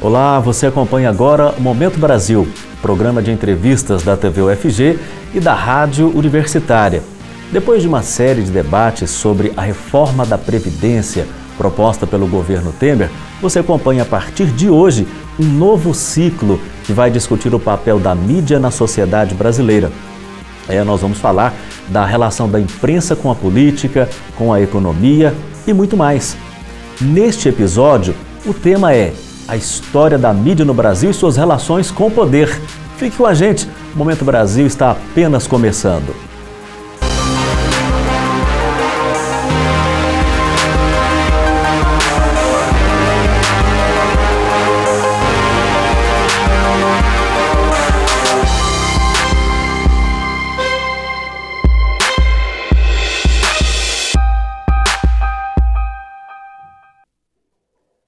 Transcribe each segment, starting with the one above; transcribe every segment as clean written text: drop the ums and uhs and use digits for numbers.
Olá, você acompanha agora o Momento Brasil, programa de entrevistas da TV UFG e da Rádio Universitária. Depois de uma série de debates sobre a reforma da Previdência proposta pelo governo Temer, você acompanha a partir de hoje um novo ciclo que vai discutir o papel da mídia na sociedade brasileira. Nós vamos falar da relação da imprensa com a política, com a economia e muito mais. Neste episódio, o tema é a história da mídia no Brasil e suas relações com o poder. Fique com a gente, o Momento Brasil está apenas começando.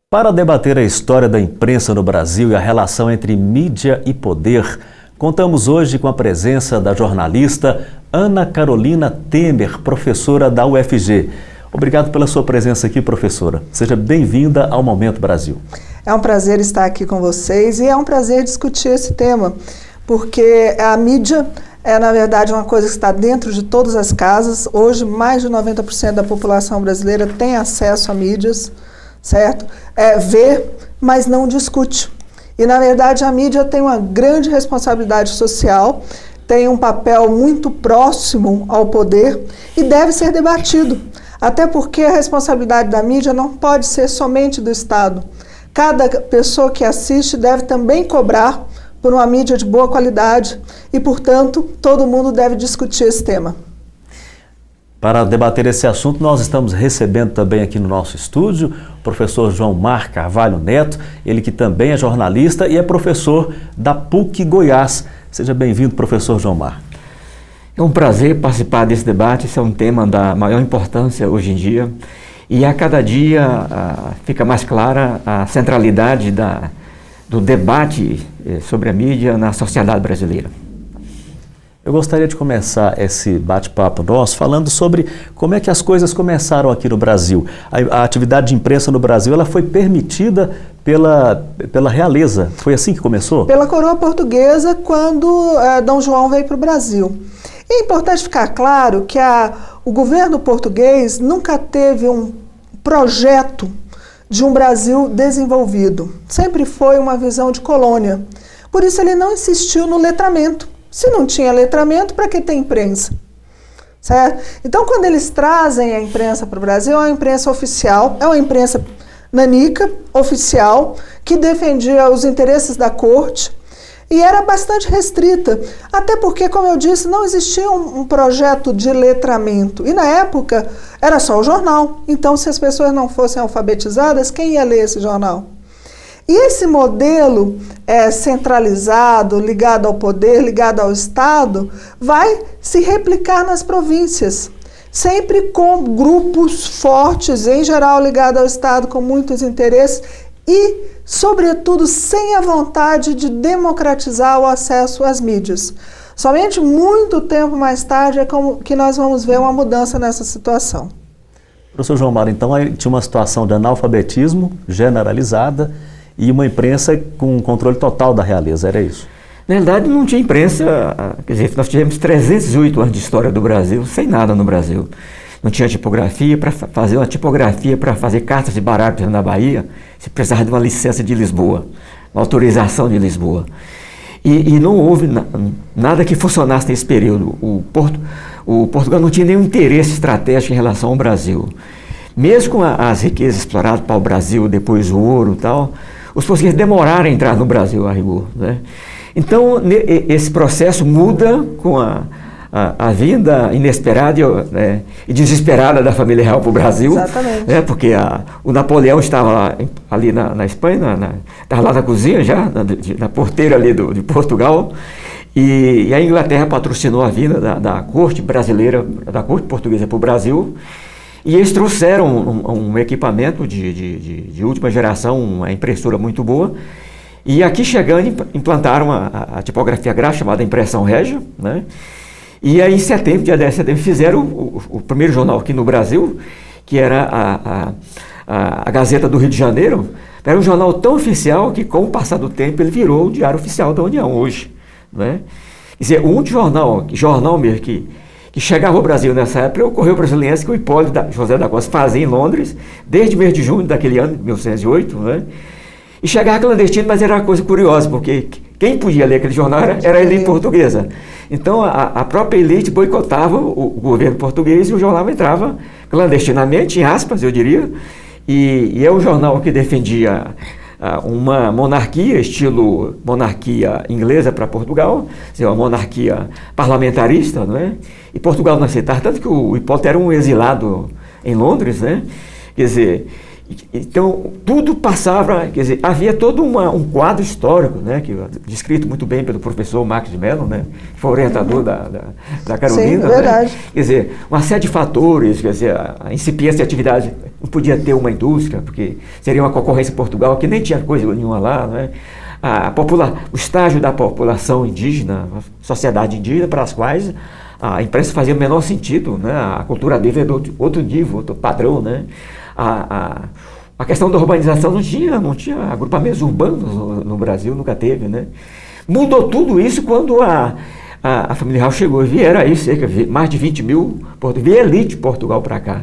Para debater a história da imprensa no Brasil e a relação entre mídia e poder, contamos hoje com a presença da jornalista Ana Carolina Temer, professora da UFG. Obrigado pela sua presença aqui, professora. Seja bem-vinda ao Momento Brasil. É um prazer estar aqui com vocês e é um prazer discutir esse tema, porque a mídia é, na verdade, uma coisa que está dentro de todas as casas. Hoje, mais de 90% da população brasileira tem acesso a mídias, certo? Vê, mas não discute. E, na verdade, a mídia tem uma grande responsabilidade social, tem um papel muito próximo ao poder e deve ser debatido. Até porque a responsabilidade da mídia não pode ser somente do Estado. Cada pessoa que assiste deve também cobrar por uma mídia de boa qualidade e, portanto, todo mundo deve discutir esse tema. Para debater esse assunto, nós estamos recebendo também aqui no nosso estúdio o professor João Mar Carvalho Neto, ele que também é jornalista e é professor da PUC Goiás. Seja bem-vindo, professor João Mar. É um prazer participar desse debate, esse é um tema da maior importância hoje em dia e a cada dia fica mais clara a centralidade do debate sobre a mídia na sociedade brasileira. Eu gostaria de começar esse bate-papo nosso falando sobre como é que as coisas começaram aqui no Brasil. A atividade de imprensa no Brasil ela foi permitida pela realeza. Foi assim que começou? Pela coroa portuguesa, quando Dom João veio para o Brasil. É importante ficar claro que o governo português nunca teve um projeto de um Brasil desenvolvido. Sempre foi uma visão de colônia. Por isso ele não insistiu no letramento. Se não tinha letramento, para que ter imprensa? Certo? Então, quando eles trazem a imprensa para o Brasil, é uma imprensa oficial, é uma imprensa nanica, oficial, que defendia os interesses da corte e era bastante restrita. Até porque, como eu disse, não existia um projeto de letramento. E, na época, era só o jornal. Então, se as pessoas não fossem alfabetizadas, quem ia ler esse jornal? E esse modelo centralizado, ligado ao poder, ligado ao Estado, vai se replicar nas províncias, sempre com grupos fortes, em geral ligados ao Estado, com muitos interesses e, sobretudo, sem a vontade de democratizar o acesso às mídias. Somente muito tempo mais tarde é que nós vamos ver uma mudança nessa situação. Professor João Mar, então tinha uma situação de analfabetismo generalizada e uma imprensa com controle total da realeza, era isso? Na realidade, não tinha imprensa, quer dizer, nós tivemos 308 anos de história do Brasil, sem nada no Brasil. Não tinha tipografia, para fazer uma tipografia, para fazer cartas de baralho na Bahia, você precisava de uma licença de Lisboa, uma autorização de Lisboa. E não houve nada que funcionasse nesse período. O Portugal não tinha nenhum interesse estratégico em relação ao Brasil. Mesmo com as riquezas exploradas para o Brasil, depois o ouro e tal, os portugueses demoraram a entrar no Brasil, a rigor, né? Então, esse processo muda com a vinda inesperada e desesperada da família real para o Brasil. Exatamente. Porque o Napoleão estava ali na Espanha, estava lá na cozinha já, na porteira ali de Portugal, e a Inglaterra patrocinou a vinda da corte brasileira, da corte portuguesa para o Brasil. E eles trouxeram um equipamento de última geração, uma impressora muito boa. E aqui chegando, implantaram a tipografia gráfica chamada Impressão Régia, né? E aí em setembro, dia 10 de setembro, fizeram o primeiro jornal aqui no Brasil, que era a Gazeta do Rio de Janeiro era um jornal tão oficial que, com o passar do tempo, ele virou o Diário Oficial da União hoje. Não é? Quer dizer, um jornal mesmo que chegava ao Brasil nessa época, o Correio Brasiliense, que o Hipólito José da Costa fazia em Londres, desde o mês de junho daquele ano, 1908, não é? E chegava clandestino, mas era uma coisa curiosa, porque quem podia ler aquele jornal era a elite portuguesa. Então, a própria elite boicotava o governo português e o jornal entrava clandestinamente, em aspas, eu diria, e é um jornal que defendia uma monarquia, estilo monarquia inglesa para Portugal, uma monarquia parlamentarista, não é? E Portugal não aceitava, tanto que o Hipólito era um exilado em Londres, né? Quer dizer, então tudo passava, quer dizer, havia todo um quadro histórico, né? Que descrito muito bem pelo professor Marcos de Mello, né? Que foi orientador da Carolina. Sim, verdade. Né? Quer dizer, uma série de fatores, quer dizer, a incipiência de atividade, não podia ter uma indústria, porque seria uma concorrência em Portugal, que nem tinha coisa nenhuma lá, né? O estágio da população indígena, a sociedade indígena, para as quais a imprensa fazia o menor sentido, né? A cultura dele é de outro nível, outro padrão, né? A questão da urbanização não tinha agrupamentos urbanos no Brasil, nunca teve, né? Mudou tudo isso quando a família real chegou, vieram aí mais de 20 mil, veio elite de Portugal para cá.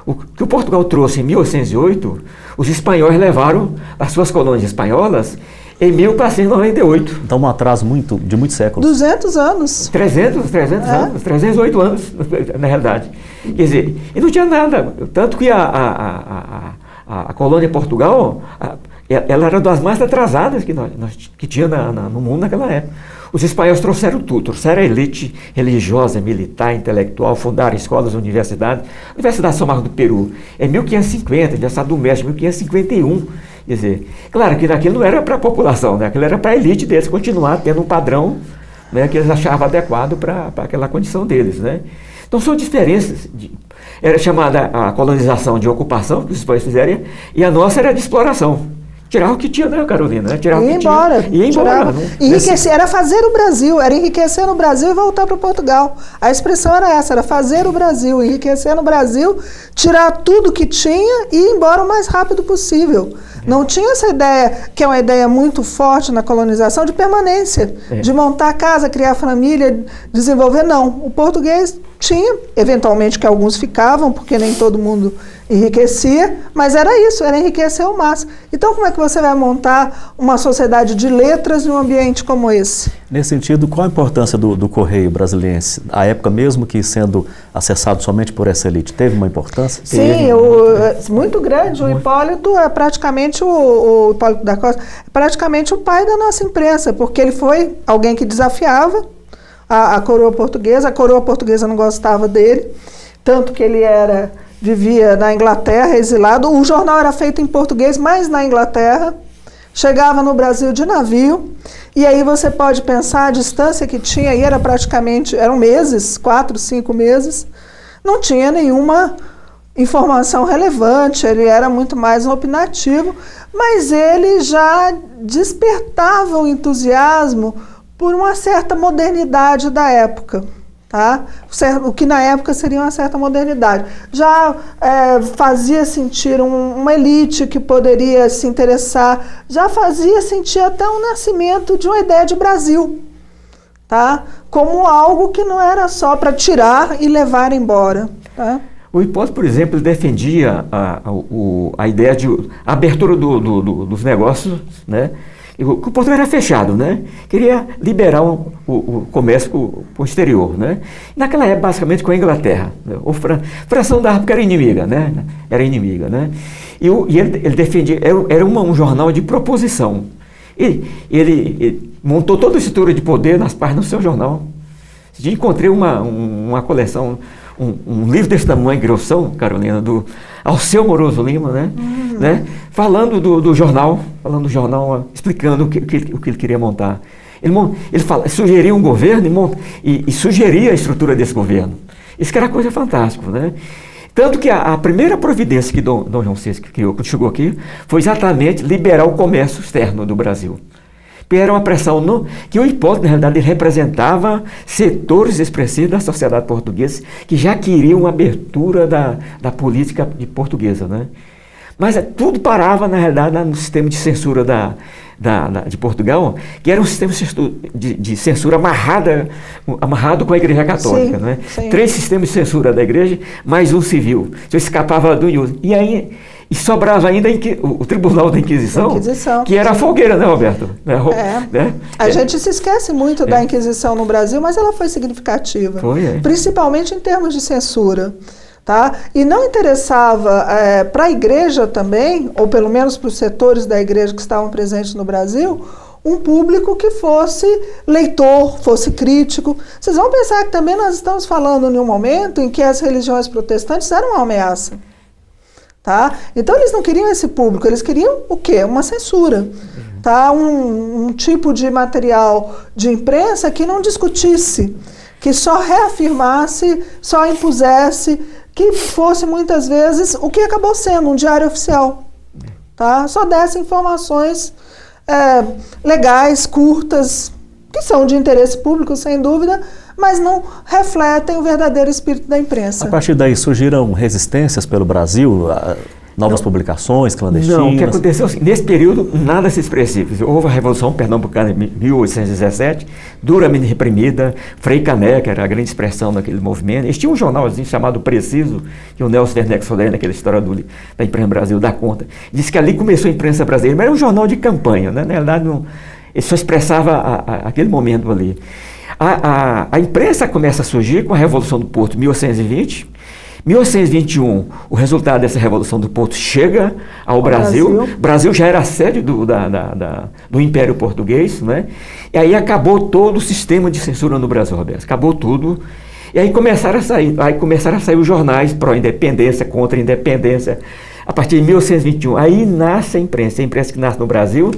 O que o Portugal trouxe em 1808, os espanhóis levaram as suas colônias espanholas em 1498. Então um atraso de muitos séculos. 200 anos. 300 anos, 308 anos, na realidade. Quer dizer, e não tinha nada. Tanto que a colônia Portugal, ela era das mais atrasadas que tinha no mundo naquela época. Os espanhóis trouxeram tudo, trouxeram a elite religiosa, militar, intelectual, fundaram escolas, universidades. A Universidade de São Marcos do Peru, em 1550, a Universidade do México, em 1551. Quer dizer, claro que aquilo não era para a população, né? Aquilo era para a elite deles continuar tendo um padrão, né, que eles achavam adequado para aquela condição deles, né? Então são diferenças. Era chamada a colonização de ocupação, que os espanhóis fizeram, e a nossa era de exploração. Tirar o que tinha, né, Carolina? Tirar o que embora. Tinha. Ia embora. Enriquecer, era fazer o Brasil, era enriquecer no Brasil e voltar para Portugal. A expressão era essa, era fazer o Brasil, enriquecer no Brasil, tirar tudo que tinha e ir embora o mais rápido possível. Não tinha essa ideia, que é uma ideia muito forte na colonização, de permanência, de montar casa, criar família, desenvolver. Não, o português tinha, eventualmente que alguns ficavam, porque nem todo mundo enriquecia, mas era isso, era enriquecer o máximo. Então como é que você vai montar uma sociedade de letras em um ambiente como esse? Nesse sentido, qual a importância do Correio Brasiliense? A época mesmo que sendo acessado somente por essa elite, teve uma importância? Sim, muito grande. O Hipólito é praticamente, o Hipólito da Costa, é praticamente o pai da nossa imprensa, porque ele foi alguém que desafiava a coroa portuguesa não gostava dele, tanto que ele vivia na Inglaterra, exilado. O jornal era feito em português, mas na Inglaterra. Chegava no Brasil de navio, e aí você pode pensar a distância que tinha, e eram meses, 4, 5 meses, não tinha nenhuma informação relevante, ele era muito mais opinativo, mas ele já despertava o entusiasmo por uma certa modernidade da época. Tá? O que na época seria uma certa modernidade. Já fazia sentir uma elite que poderia se interessar, já fazia sentir até o nascimento de uma ideia de Brasil, tá? Como algo que não era só para tirar e levar embora. Tá? O Hipólito, por exemplo, ele defendia a ideia de abertura dos negócios, né? O Portugal era fechado, né? Queria liberar o comércio para o exterior, né? Naquela época, basicamente, com a Inglaterra. Né? França não dava porque era inimiga, né? Era inimiga, né? E ele defendia, era um jornal de proposição. Ele montou toda a estrutura de poder nas páginas do seu jornal. Eu encontrei uma coleção, um livro desse tamanho, grossão, Carolina, do Alceu Moroso Lima, né? Né? Falando do jornal, explicando o que ele queria montar. Ele sugeria um governo e sugeria a estrutura desse governo. Isso que era coisa fantástica, né? Tanto que a primeira providência que Dom João VI criou, quando chegou aqui, foi exatamente liberar o comércio externo do Brasil. Era uma pressão que o Hipólito, na realidade, ele representava setores expressivos da sociedade portuguesa que já queriam uma abertura da política portuguesa, né? Mas tudo parava, na realidade, no sistema de censura de Portugal, que era um sistema de censura amarrado com a Igreja Católica. Sim, né? sim. 3 sistemas de censura da Igreja, mais um civil. Você escapava do uso. E sobrava ainda o Tribunal da Inquisição, que era a fogueira, né, Roberto? A gente se esquece muito da Inquisição no Brasil, mas ela foi significativa. Principalmente em termos de censura. Tá? E não interessava para a igreja também, ou pelo menos para os setores da igreja que estavam presentes no Brasil, um público que fosse leitor, fosse crítico. Vocês vão pensar que também nós estamos falando em um momento em que as religiões protestantes eram uma ameaça. Tá? Então eles não queriam esse público, eles queriam o quê? Uma censura. Tá? Um tipo de material de imprensa que não discutisse, que só reafirmasse, só impusesse, que fosse muitas vezes o que acabou sendo um diário oficial. Tá? Só desse informações legais, curtas, que são de interesse público, sem dúvida, mas não refletem o verdadeiro espírito da imprensa. A partir daí surgiram resistências pelo Brasil, novas publicações clandestinas? Não, o que aconteceu assim, nesse período, nada se expressivo. Houve a Revolução Pernambucana em 1817, duramente reprimida. Frei Caneca era a grande expressão daquele movimento. Eles tinham um jornalzinho chamado Preciso, que o Nelson Werneck Soler, naquela história da imprensa Brasil, dá conta. Disse que ali começou a imprensa brasileira, mas era um jornal de campanha, né? Na verdade, ele só expressava aquele momento ali. A imprensa começa a surgir com a Revolução do Porto, 1820. 1821, o resultado dessa Revolução do Porto chega ao Brasil. O Brasil já era a sede do Império Português, né? E aí acabou todo o sistema de censura no Brasil, Roberto. Acabou tudo. E aí começaram a sair os jornais pró-independência, contra a independência. A partir de 1821, aí nasce a imprensa que nasce no Brasil.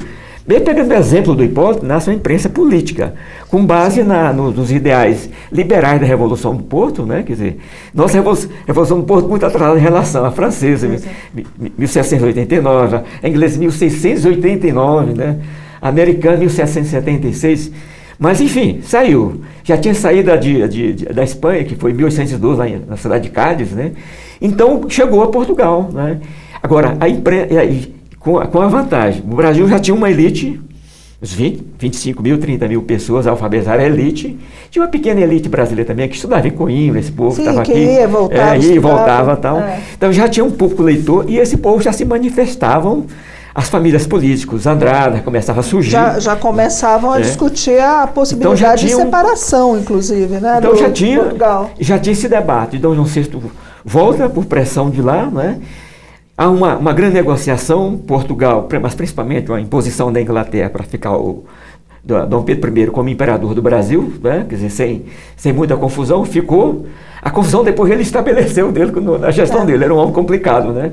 Bem, pegando o exemplo do Hipólito, nasce uma imprensa política, com base nos ideais liberais da Revolução do Porto, né? Quer dizer, nossa Revolução do Porto muito atrasada em relação à francesa, 1789, a inglesa 1689, né? A americana 1776. Mas, enfim, saiu. Já tinha saído da Espanha, que foi em 1812, lá na cidade de Cádiz, né? Então, chegou a Portugal, né? Agora, a imprensa... Com a vantagem, o Brasil já tinha uma elite, uns 25 mil, 30 mil pessoas alfabetizadas, a elite. Tinha uma pequena elite brasileira também, que estudava em Coimbra, esse povo estava aqui. Ia, voltava, ia e voltava e tal. Então já tinha um público leitor, e esse povo já se manifestavam, as famílias políticas, os Andrada, começavam a surgir. Já começavam a discutir a possibilidade de separação, inclusive, né? Então já tinha esse debate. Dom João VI volta por pressão de lá, né? Há uma grande negociação, Portugal, mas principalmente a imposição da Inglaterra para ficar Dom Pedro I como imperador do Brasil, né? Quer dizer, sem muita confusão, ficou. A confusão depois ele estabeleceu na gestão dele, era um homem complicado, né?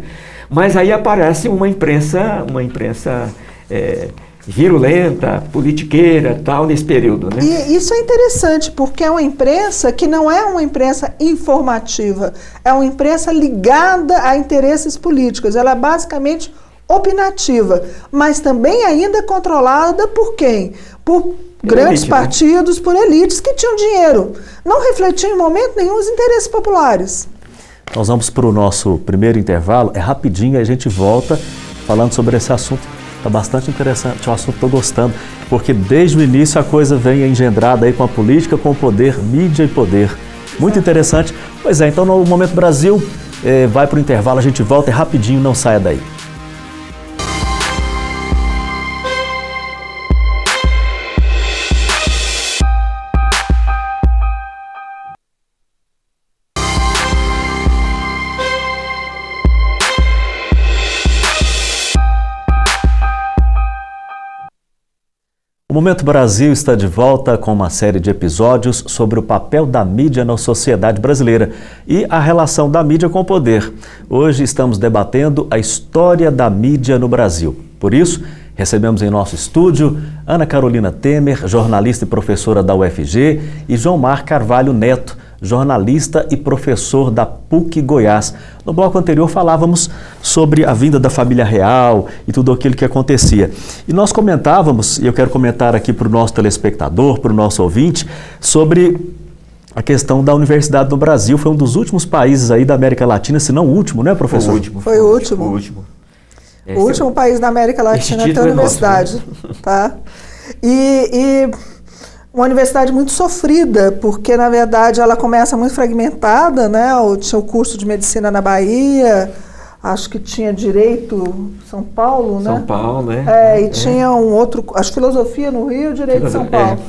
Mas aí aparece uma imprensa virulenta, politiqueira, tal, nesse período, né? E isso é interessante, porque é uma imprensa que não é uma imprensa informativa, é uma imprensa ligada a interesses políticos. Ela é basicamente opinativa, mas também ainda controlada por quem? Por grandes partidos, né? Por elites que tinham dinheiro. Não refletiam em momento nenhum os interesses populares. Nós vamos para o nosso primeiro intervalo, é rapidinho, e a gente volta falando sobre esse assunto. Está bastante interessante, é um assunto que estou gostando, porque desde o início a coisa vem engendrada aí com a política, com o poder, mídia e poder. Muito interessante. Pois é, então no Momento Brasil vai para o intervalo, a gente volta, é rapidinho, não saia daí. O Momento Brasil está de volta com uma série de episódios sobre o papel da mídia na sociedade brasileira e a relação da mídia com o poder. Hoje estamos debatendo a história da mídia no Brasil. Por isso, recebemos em nosso estúdio Ana Carolina Temer, jornalista e professora da UFG, e João Mar Carvalho Neto, jornalista e professor da PUC Goiás. No bloco anterior falávamos sobre a vinda da família real e tudo aquilo que acontecia. E nós comentávamos, e eu quero comentar aqui para o nosso telespectador, para o nosso ouvinte, sobre a questão da universidade no Brasil. Foi um dos últimos países aí da América Latina, se não o último, né, professor? Foi o último. O último país da América Latina a ter universidade. Tá? E uma universidade muito sofrida, porque, na verdade, ela começa muito fragmentada, né? Tinha o curso de medicina na Bahia, acho que tinha direito São Paulo, né? São Paulo, e tinha um outro, acho filosofia no Rio, direito de São Paulo.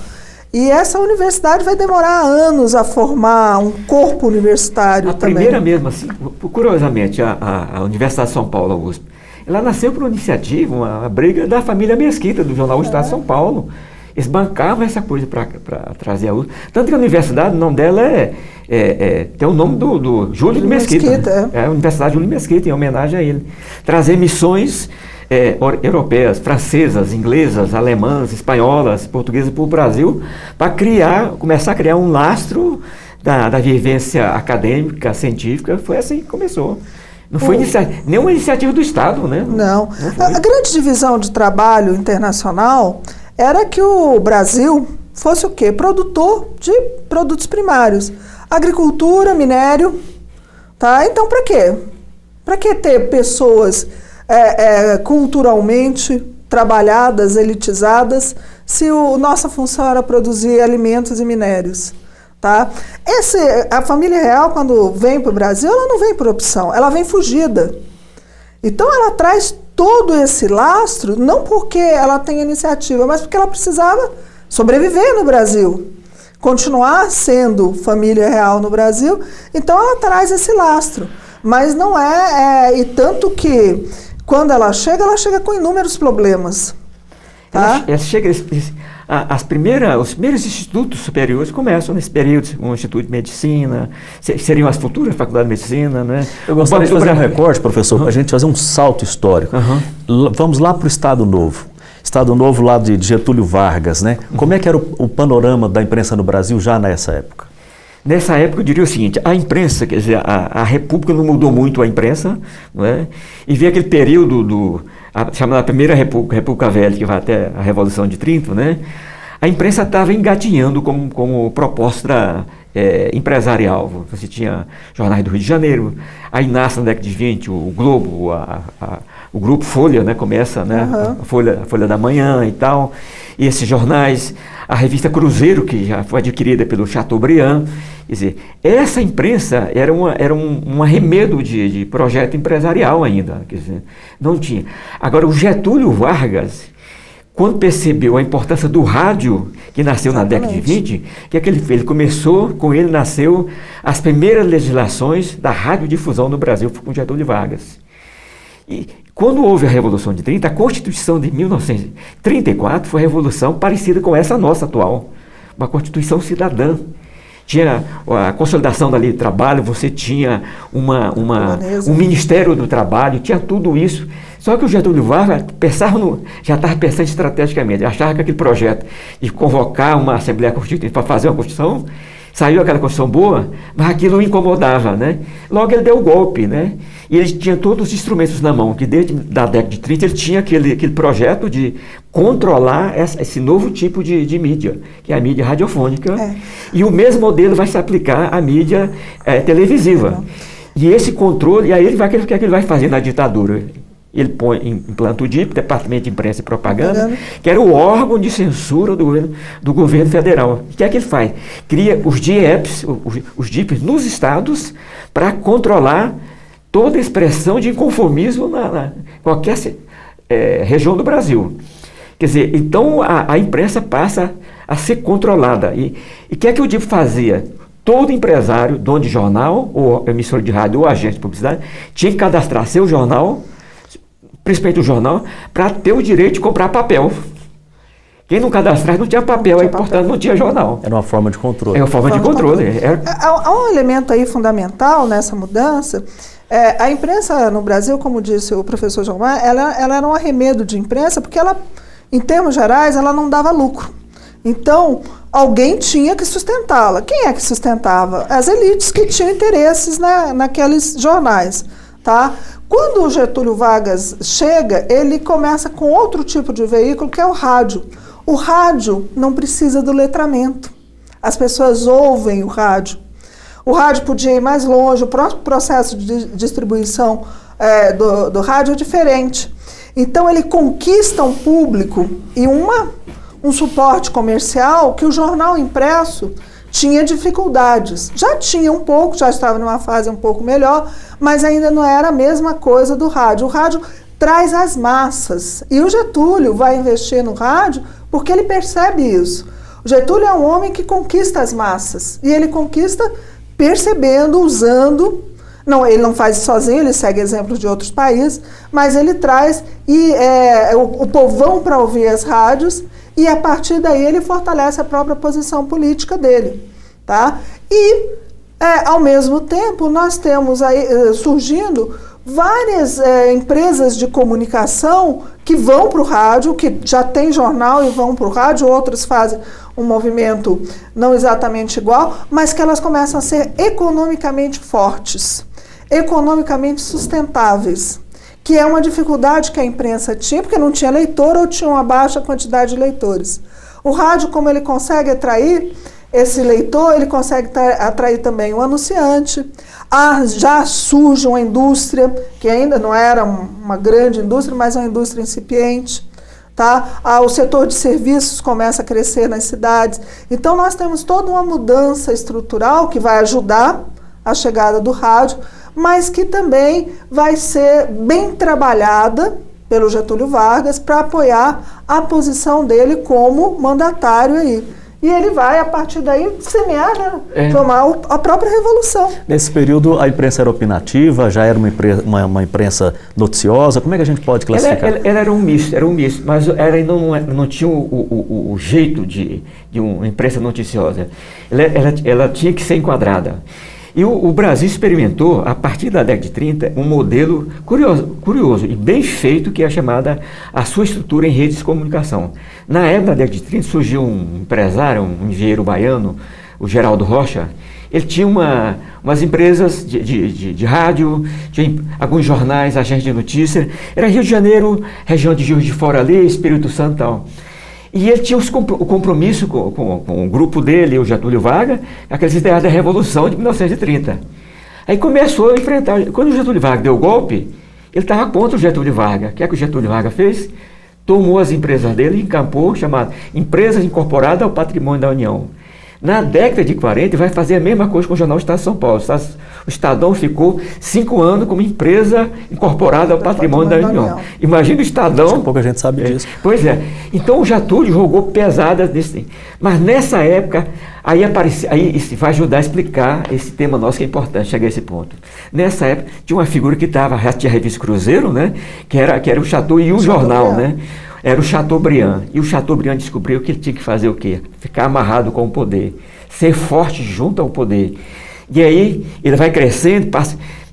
E essa universidade vai demorar anos a formar um corpo universitário também. A primeira mesmo, assim, curiosamente, a Universidade de São Paulo, a USP, ela nasceu por uma iniciativa, uma briga da família Mesquita, do jornal O Estado de São Paulo. Eles bancavam essa coisa para trazer a USP. Tanto que a universidade, o nome dela tem o nome do Júlio de Mesquita. Né? É a Universidade Júlio de Mesquita, em homenagem a ele. Trazer missões europeias, francesas, inglesas, alemãs, espanholas, portuguesas para o Brasil, para começar a criar um lastro da vivência acadêmica, científica. Foi assim que começou. Não foi nenhuma iniciativa do Estado, né? Não. A grande divisão de trabalho internacional era que o Brasil fosse o quê? Produtor de produtos primários. Agricultura, minério. Tá? Então, para quê? Para que ter pessoas culturalmente trabalhadas, elitizadas, se nossa função era produzir alimentos e minérios? Tá? A família real, quando vem para o Brasil, ela não vem por opção, ela vem fugida. Então, ela traz todo esse lastro, não porque ela tem iniciativa, mas porque ela precisava sobreviver no Brasil, continuar sendo família real no Brasil. Então, ela traz esse lastro. Mas não e tanto que, quando ela chega com inúmeros problemas. Tá? Ela chega... Os primeiros institutos superiores começam nesse período, um instituto de medicina, seriam as futuras faculdades de medicina, né? Eu gostaria de fazer um recorte, professor, para a gente fazer um salto histórico. Vamos lá para o Estado Novo. Estado Novo lá de Getúlio Vargas, né? Como é que era o panorama da imprensa no Brasil já nessa época? Nessa época, eu diria o seguinte, a imprensa, quer dizer, a República não mudou muito a imprensa, não é? E veio aquele período chamada Primeira República Velha, que vai até a Revolução de 30, né? A imprensa estava engatinhando como proposta empresarial. Você tinha jornais do Rio de Janeiro, aí nasce na década de 20 o Globo, o Grupo Folha, né? Começa, né? A Folha da Manhã e tal, e esses jornais, a revista Cruzeiro, que já foi adquirida pelo Chateaubriand. Quer dizer, essa imprensa era um arremedo de projeto empresarial ainda, quer dizer, não tinha. Agora, o Getúlio Vargas, quando percebeu a importância do rádio, que nasceu na década de 20, que é que ele fez? Com ele nasceu as primeiras legislações da radiodifusão no Brasil, com Getúlio Vargas. E quando houve a Revolução de 30, a Constituição de 1934 foi uma revolução parecida com essa nossa atual, uma Constituição cidadã. Tinha a consolidação da lei do trabalho, você tinha um Ministério do Trabalho, tinha tudo isso. Só que o Getúlio Vargas já estava pensando estrategicamente, achava que aquele projeto de convocar uma Assembleia Constituinte para fazer uma Constituição, saiu aquela Constituição boa, mas aquilo o incomodava, né? Logo ele deu o golpe, né? E ele tinha todos os instrumentos na mão, que desde a década de 30 ele tinha aquele projeto de controlar esse novo tipo de mídia, que é a mídia radiofônica, e o mesmo modelo vai se aplicar à mídia televisiva. E esse controle, aí o que ele vai fazer na ditadura? Ele implanta o DIP, Departamento de Imprensa e Propaganda, que era o órgão de censura do governo federal. O que é que ele faz? Cria os DIEPs, os DIPs nos estados, para controlar toda a expressão de inconformismo na qualquer região do Brasil. Quer dizer, então a imprensa passa a ser controlada. E o que é que o DIP fazia? Todo empresário, dono de jornal, ou emissor de rádio, ou agente de publicidade, tinha que cadastrar seu jornal, principalmente o jornal, para ter o direito de comprar papel. Quem não cadastrasse não tinha papel, portanto não tinha jornal. Era uma forma de controle. É uma forma de controle. Há um elemento aí fundamental nessa mudança. A imprensa no Brasil, como disse o professor João Mar, ela era um arremedo de imprensa, porque ela, em termos gerais, ela não dava lucro. Então, alguém tinha que sustentá-la. Quem é que sustentava? As elites que tinham interesses naqueles jornais. Tá? Quando o Getúlio Vargas chega, ele começa com outro tipo de veículo, que é o rádio. O rádio não precisa do letramento. As pessoas ouvem o rádio. O rádio podia ir mais longe, o próprio processo de distribuição do rádio é diferente. Então ele conquista um público e um suporte comercial que o jornal impresso tinha dificuldades. Já tinha um pouco, já estava numa fase um pouco melhor, mas ainda não era a mesma coisa do rádio. O rádio traz as massas e o Getúlio vai investir no rádio porque ele percebe isso. O Getúlio é um homem que conquista as massas e ele conquista percebendo, usando. Não, ele não faz isso sozinho, ele segue exemplos de outros países, mas ele traz o povão para ouvir as rádios e a partir daí ele fortalece a própria posição política dele. Tá? E, ao mesmo tempo, nós temos aí surgindo várias empresas de comunicação que vão para o rádio, que já tem jornal e vão para o rádio, outras fazem um movimento não exatamente igual, mas que elas começam a ser economicamente fortes, economicamente sustentáveis, que é uma dificuldade que a imprensa tinha, porque não tinha leitor ou tinha uma baixa quantidade de leitores. O rádio, como ele consegue atrair esse leitor, ele consegue atrair também o anunciante. Já surge uma indústria, que ainda não era uma grande indústria, mas é uma indústria incipiente. Tá? O setor de serviços começa a crescer nas cidades. Então nós temos toda uma mudança estrutural que vai ajudar a chegada do rádio, mas que também vai ser bem trabalhada pelo Getúlio Vargas para apoiar a posição dele como mandatário aí. E ele vai, a partir daí, semear, né? Tomar a própria revolução. Nesse período, a imprensa era opinativa, já era uma imprensa noticiosa? Como é que a gente pode classificar? Ela era um misto, mas ela não tinha o jeito de uma imprensa noticiosa. Ela tinha que ser enquadrada. E o Brasil experimentou, a partir da década de 30, um modelo curioso e bem feito, que é chamada a sua estrutura em redes de comunicação. Na época da década de 30, surgiu um empresário, um engenheiro baiano, o Geraldo Rocha. Ele tinha umas empresas de rádio, tinha alguns jornais, agências de notícia. Era Rio de Janeiro, região de Juiz de Fora ali, Espírito Santo e tal. E ele tinha o compromisso com o grupo dele, o Getúlio Vargas, aqueles ideais da Revolução de 1930. Aí começou a enfrentar. Quando o Getúlio Vargas deu o golpe, ele estava contra o Getúlio Vargas. O que é que o Getúlio Vargas fez? Tomou as empresas dele e encampou, chamado Empresas Incorporadas ao Patrimônio da União. Na década de 40, vai fazer a mesma coisa com o jornal Estado de São Paulo. O Estadão ficou 5 anos como empresa incorporada ao patrimônio da União. Imagina o Estadão... Acho que pouca gente sabe disso. Pois é. Então o Getúlio jogou pesadas nesse... Mas nessa época, aí isso vai ajudar a explicar esse tema nosso que é importante, chegar a esse ponto. Nessa época, tinha uma figura que já tinha a revista Cruzeiro, né? Que era o Chateau e o jornal, né? Era o Chateaubriand. E o Chateaubriand descobriu que ele tinha que fazer o quê? Ficar amarrado com o poder. Ser forte junto ao poder. E aí ele vai crescendo,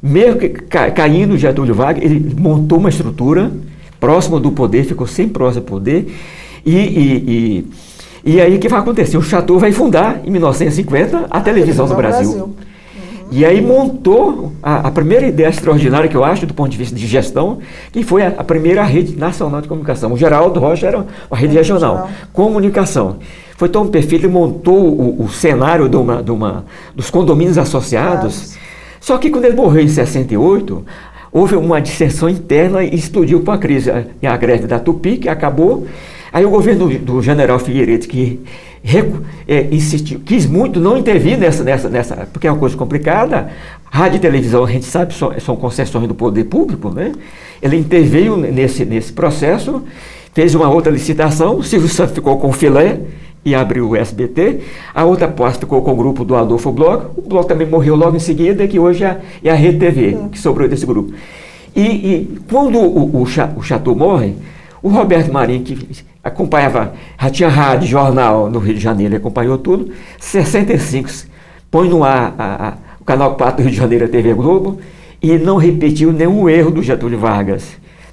mesmo que caindo o Getúlio Vargas, ele montou uma estrutura próxima do poder, ficou sempre próximo do poder. E aí o que vai acontecer? O Chateau vai fundar, em 1950, a televisão do Brasil. E aí montou a primeira ideia extraordinária que eu acho, do ponto de vista de gestão, que foi a primeira rede nacional de comunicação. O Geraldo Rocha era uma rede regional. Comunicação. Foi tão perfeito, ele montou o cenário dos condomínios associados. Só que quando ele morreu em 68, houve uma dissensão interna e explodiu para a crise. A greve da Tupi, que acabou. Aí o governo do general Figueiredo, que insistiu, quis muito não intervir nessa, porque é uma coisa complicada. Rádio e televisão, a gente sabe, são concessões do poder público, né? Ele interveio nesse processo, fez uma outra licitação, o Silvio Santos ficou com o filé e abriu o SBT, a outra parte ficou com o grupo do Adolfo Bloch, o Bloch também morreu logo em seguida, que hoje é a Rede TV, que sobrou desse grupo. E quando o Chateau morre, o Roberto Marinho, que acompanhava, já tinha rádio, jornal no Rio de Janeiro, ele acompanhou tudo, 65, põe no ar o Canal 4 do Rio de Janeiro, a TV Globo, e não repetiu nenhum erro do Getúlio Vargas.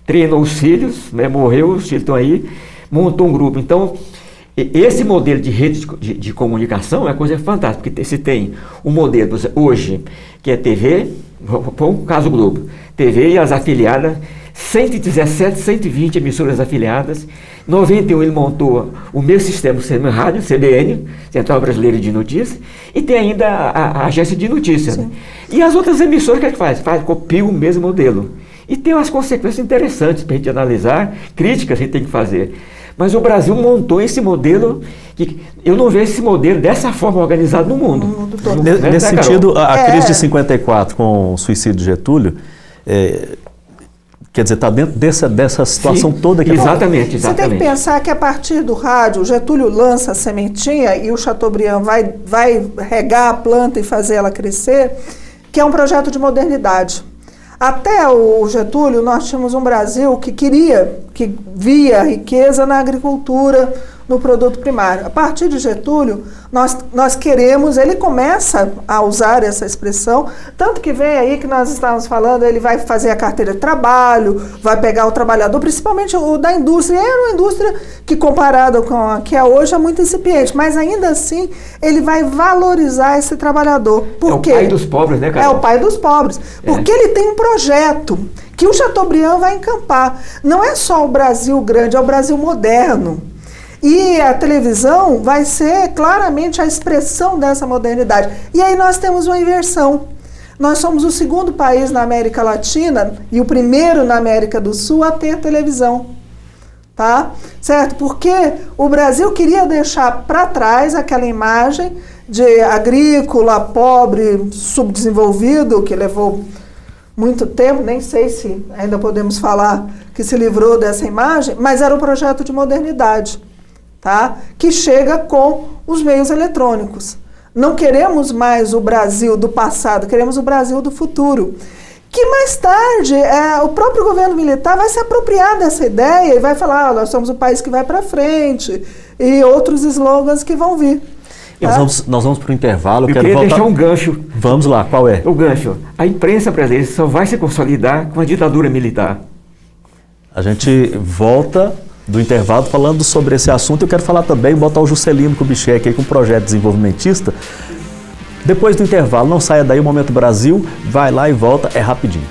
Treinou os filhos, né, morreu, os filhos estão aí, montou um grupo. Então, esse modelo de rede de comunicação é uma coisa fantástica, porque se tem um modelo hoje, que é TV, vamos o caso Globo, TV e as afiliadas, 117, 120 emissoras afiliadas. Em 91 ele montou o mesmo sistema do rádio, CBN, Central Brasileira de Notícias, e tem ainda a agência de notícias. Né? E as outras emissoras, o que é que faz? Copia o mesmo modelo. E tem umas consequências interessantes para a gente analisar, críticas que a gente tem que fazer. Mas o Brasil montou esse modelo, que eu não vejo esse modelo dessa forma organizado no mundo. No mundo todo. Nesse sentido, a crise de 54 com o suicídio de Getúlio, quer dizer, está dentro dessa situação toda que... Exatamente. Você tem que pensar que a partir do rádio, o Getúlio lança a sementinha e o Chateaubriand vai regar a planta e fazer ela crescer, que é um projeto de modernidade. Até o Getúlio, nós tínhamos um Brasil que via riqueza na agricultura, no produto primário. A partir de Getúlio, nós queremos, ele começa a usar essa expressão, tanto que vem aí que nós estávamos falando, ele vai fazer a carteira de trabalho, vai pegar o trabalhador, principalmente o da indústria. É uma indústria que, comparada com a que é hoje, é muito incipiente, mas ainda assim, ele vai valorizar esse trabalhador. Por quê? É o pai dos pobres, né, Carol? É o pai dos pobres. Porque ele tem um projeto que o Chateaubriand vai encampar. Não é só o Brasil grande, é o Brasil moderno. E a televisão vai ser claramente a expressão dessa modernidade. E aí nós temos uma inversão. Nós somos o segundo país na América Latina e o primeiro na América do Sul a ter televisão. Tá? Certo? Porque o Brasil queria deixar para trás aquela imagem de agrícola, pobre, subdesenvolvido, que levou muito tempo, nem sei se ainda podemos falar que se livrou dessa imagem, mas era um projeto de modernidade. Tá? Que chega com os meios eletrônicos. Não queremos mais o Brasil do passado, queremos o Brasil do futuro. Que mais tarde o próprio governo militar vai se apropriar dessa ideia e vai falar, nós somos o país que vai para frente, e outros slogans que vão vir. Tá? Nós vamos para o intervalo. Eu queria deixar um gancho. Vamos lá, qual é? O gancho. A imprensa brasileira só vai se consolidar com a ditadura militar. A gente volta do intervalo falando sobre esse assunto. Eu quero falar também, botar o Juscelino Kubitschek aí com um projeto desenvolvimentista. Depois do intervalo, não saia daí, o Momento Brasil, vai lá e volta, é rapidinho.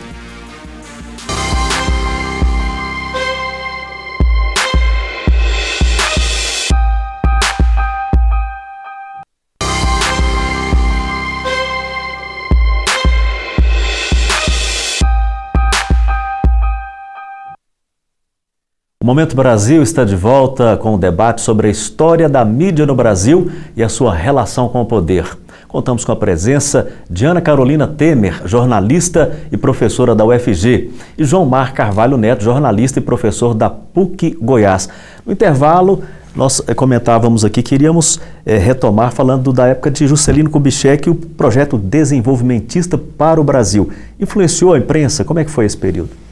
O Momento Brasil está de volta com o debate sobre a história da mídia no Brasil e a sua relação com o poder. Contamos com a presença de Ana Carolina Temer, jornalista e professora da UFG, e João Mar Carvalho Neto, jornalista e professor da PUC Goiás. No intervalo, nós comentávamos aqui, queríamos retomar falando da época de Juscelino Kubitschek e o projeto desenvolvimentista para o Brasil. Influenciou a imprensa? Como é que foi esse período?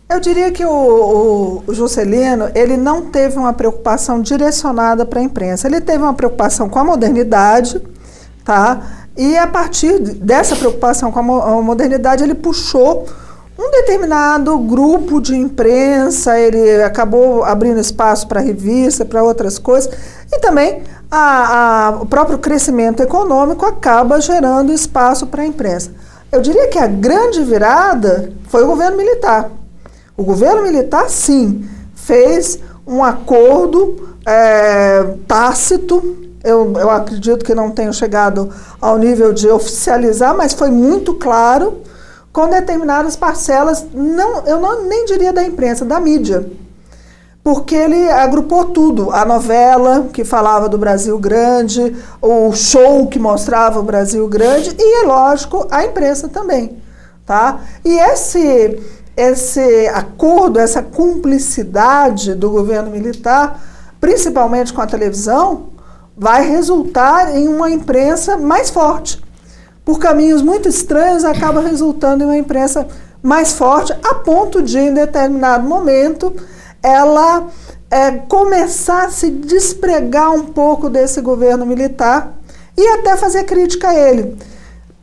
Eu diria que o Juscelino, ele não teve uma preocupação direcionada para a imprensa. Ele teve uma preocupação com a modernidade, tá? E a partir dessa preocupação com a modernidade, ele puxou um determinado grupo de imprensa, ele acabou abrindo espaço para revista, para outras coisas, e também o próprio crescimento econômico acaba gerando espaço para a imprensa. Eu diria que a grande virada foi o governo militar. O governo militar, sim, fez um acordo tácito. Eu acredito que não tenha chegado ao nível de oficializar, mas foi muito claro com determinadas parcelas, nem diria da imprensa, da mídia. Porque ele agrupou tudo, a novela que falava do Brasil grande, o show que mostrava o Brasil grande e, é lógico, a imprensa também. Tá? E esse acordo, essa cumplicidade do governo militar, principalmente com a televisão, vai resultar em uma imprensa mais forte. Por caminhos muito estranhos, acaba resultando em uma imprensa mais forte, a ponto de, em determinado momento, ela começar a se despregar um pouco desse governo militar e até fazer crítica a ele.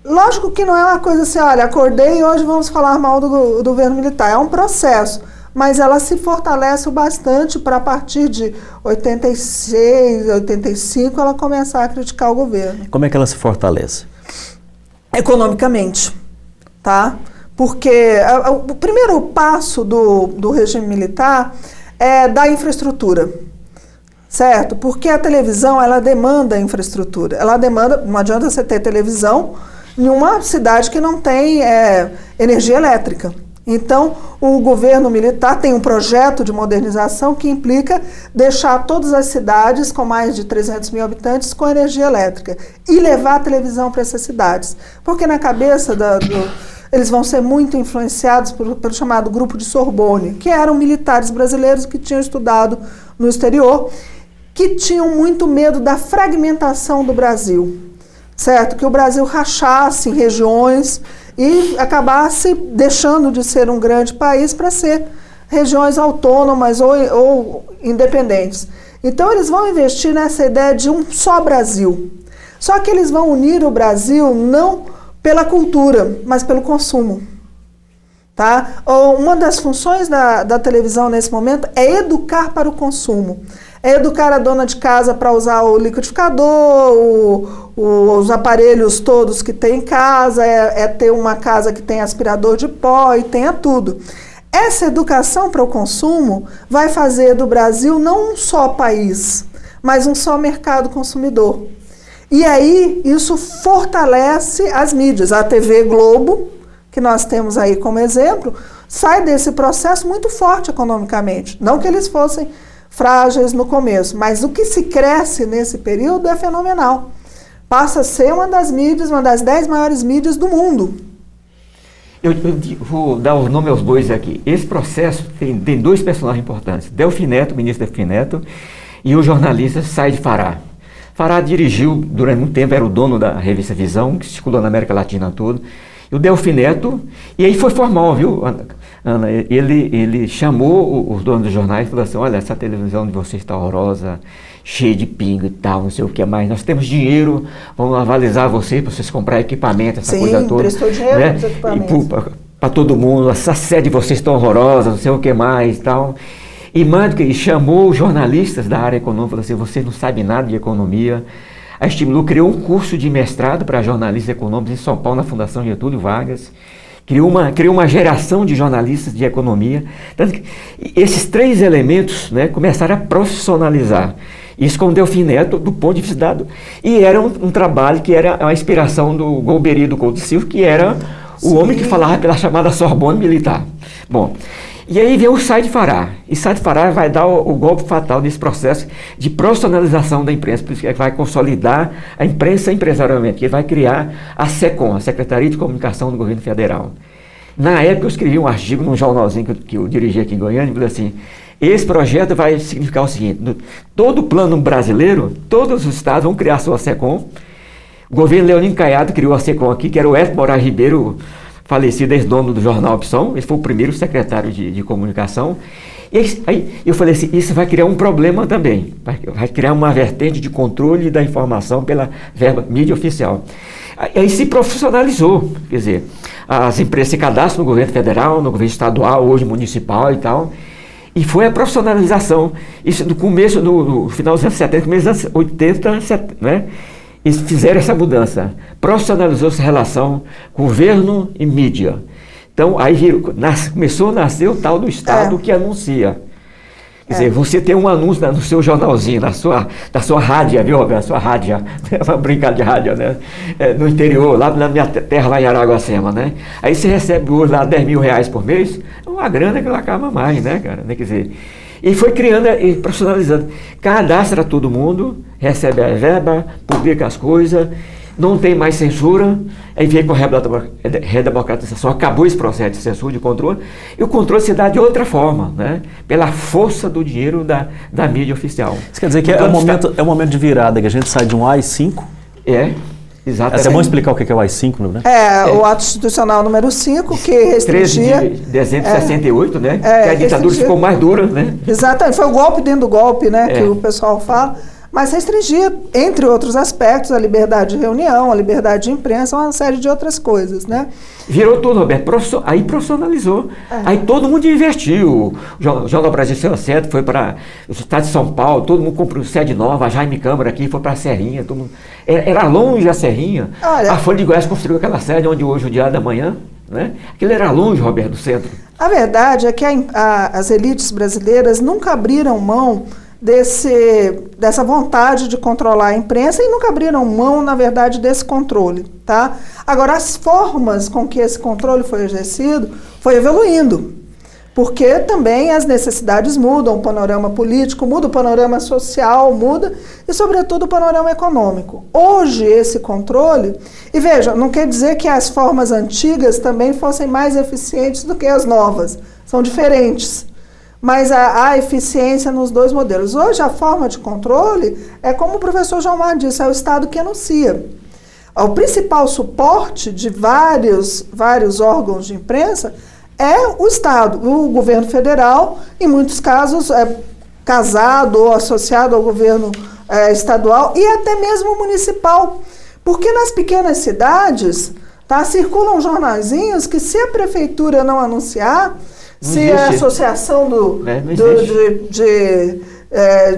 Lógico que não é uma coisa assim, olha, acordei e hoje vamos falar mal do governo militar. É um processo, mas ela se fortalece bastante para, a partir de 86, 85, ela começar a criticar o governo. Como é que ela se fortalece? Economicamente, tá? Porque o primeiro passo do regime militar é da infraestrutura, certo? Porque a televisão, ela demanda infraestrutura. Ela demanda, não adianta você ter televisão em uma cidade que não tem energia elétrica. Então, o governo militar tem um projeto de modernização que implica deixar todas as cidades com mais de 300 mil habitantes com energia elétrica e levar a televisão para essas cidades. Porque na cabeça eles vão ser muito influenciados pelo chamado Grupo de Sorbonne, que eram militares brasileiros que tinham estudado no exterior, que tinham muito medo da fragmentação do Brasil, certo? Que o Brasil rachasse em regiões e acabasse deixando de ser um grande país para ser regiões autônomas ou independentes. Então eles vão investir nessa ideia de um só Brasil. Só que eles vão unir o Brasil não pela cultura, mas pelo consumo. Tá? Uma das funções da televisão nesse momento é educar para o consumo. É educar a dona de casa para usar o liquidificador, os aparelhos todos que tem em casa, é ter uma casa que tem aspirador de pó e tenha tudo. Essa educação para o consumo vai fazer do Brasil não um só país, mas um só mercado consumidor. E aí isso fortalece as mídias. A TV Globo, que nós temos aí como exemplo, sai desse processo muito forte economicamente. Não que eles fossem frágeis no começo, mas o que se cresce nesse período é fenomenal. Passa a ser uma das mídias, uma das 10 maiores mídias do mundo. Eu vou dar o nome aos bois aqui. Esse processo tem dois personagens importantes. Delfim Neto, o ministro Delfim Neto, e o jornalista Said Fará. Fará dirigiu, durante muito tempo, era o dono da revista Visão, que circulou na América Latina toda. E o Delfim Neto, e aí foi formal, viu, Ana? Ele chamou os donos dos jornais e falou assim: olha, essa televisão de vocês está horrorosa, cheia de pingo e tal, não sei o que mais. Nós temos dinheiro, vamos avalizar vocês para vocês comprar equipamento, essa coisa toda. Sim, emprestou dinheiro, né? Para os equipamentos. Para todo mundo, essa sede de vocês está horrorosa, não sei o que mais e tal. E mais do que isso, chamou os jornalistas da área econômica, falou assim: vocês não sabem nada de economia. A Estimulou criou um curso de mestrado para jornalistas econômicos em São Paulo, na Fundação Getúlio Vargas. Criou uma geração de jornalistas de economia. Tanto que esses três elementos, né, começaram a profissionalizar. Isso com o Delfim Neto, do ponto de vista dado. E era um trabalho que era a inspiração do Golbery do Couto Silva, que era o homem que falava pela chamada Sorbonne militar. Bom, e aí vem o Said Fará. E Said Fará vai dar o golpe fatal nesse processo de profissionalização da imprensa, por isso que ele vai consolidar a imprensa empresarialmente, que ele vai criar a SECOM, a Secretaria de Comunicação do Governo Federal. Na época eu escrevi um artigo num jornalzinho que eu dirigi aqui em Goiânia, e falei assim: esse projeto vai significar o seguinte: todo o plano brasileiro, todos os estados vão criar a sua SECOM. O governo Leonino Caiado criou a SECOM aqui, que era o Edson Moraes Ribeiro, falecido, ex-dono do jornal Opção. Ele foi o primeiro secretário de comunicação. E aí eu falei assim: isso vai criar um problema também, vai criar uma vertente de controle da informação pela verba mídia oficial. Aí se profissionalizou, quer dizer, as empresas se cadastram no governo federal, no governo estadual, hoje municipal e tal, e foi a profissionalização. Isso no começo, no final dos anos 70, começo dos anos 80, né? Eles fizeram essa mudança, profissionalizou-se a relação governo e mídia. Então, aí começou a nascer o tal do Estado que anuncia. Quer dizer, você tem um anúncio no seu jornalzinho, na sua rádio, viu, Roberto? Na sua rádio, uma brincadeira de rádio, né? No interior, lá na minha terra, lá em Araguacema, né? Aí você recebe hoje lá R$10 mil por mês, é uma grana que não acaba mais, né, cara? Quer dizer, e foi criando e profissionalizando. Cadastra todo mundo, recebe a verba, publica as coisas, não tem mais censura, aí vem com a redemocratização, acabou esse processo de censura, de controle, e o controle se dá de outra forma, né? Pela força do dinheiro da mídia oficial. Isso quer dizer que é um momento de virada, que a gente sai de um AI-5? Exatamente. É bom explicar o que é o AI-5, né? O ato institucional número 5, que restringia... 13 de dezembro de 68, né? Que a ditadura ficou mais dura, né? Exatamente, foi o golpe dentro do golpe, né? Que o pessoal fala. Mas restringia, entre outros aspectos, a liberdade de reunião, a liberdade de imprensa, uma série de outras coisas, né? Virou tudo, Roberto. Aí profissionalizou. Aí todo mundo investiu. O Jornal Brasil Seu Certo foi para o estado de São Paulo, todo mundo comprou sede nova, a Jaime Câmara aqui foi para a Serrinha. Todo mundo... Era longe a Serrinha. A Folha de Goiás construiu aquela sede onde hoje o Diário da Manhã, né? Aquilo era longe, Roberto, do centro. A verdade é que as elites brasileiras nunca abriram mão dessa vontade de controlar a imprensa e nunca abriram mão, na verdade, desse controle, tá? Agora, as formas com que esse controle foi exercido foi evoluindo. Porque também as necessidades mudam, o panorama político muda, o panorama social muda e, sobretudo, o panorama econômico. Hoje, esse controle... E veja, não quer dizer que as formas antigas também fossem mais eficientes do que as novas. São diferentes. Mas há eficiência nos dois modelos. Hoje, a forma de controle é como o professor João Mar disse, é o Estado que anuncia. O principal suporte de vários órgãos de imprensa é o Estado, o governo federal, em muitos casos casado ou associado ao governo estadual e até mesmo municipal. Porque nas pequenas cidades circulam jornalzinhos que, se a prefeitura não anunciar, se a associação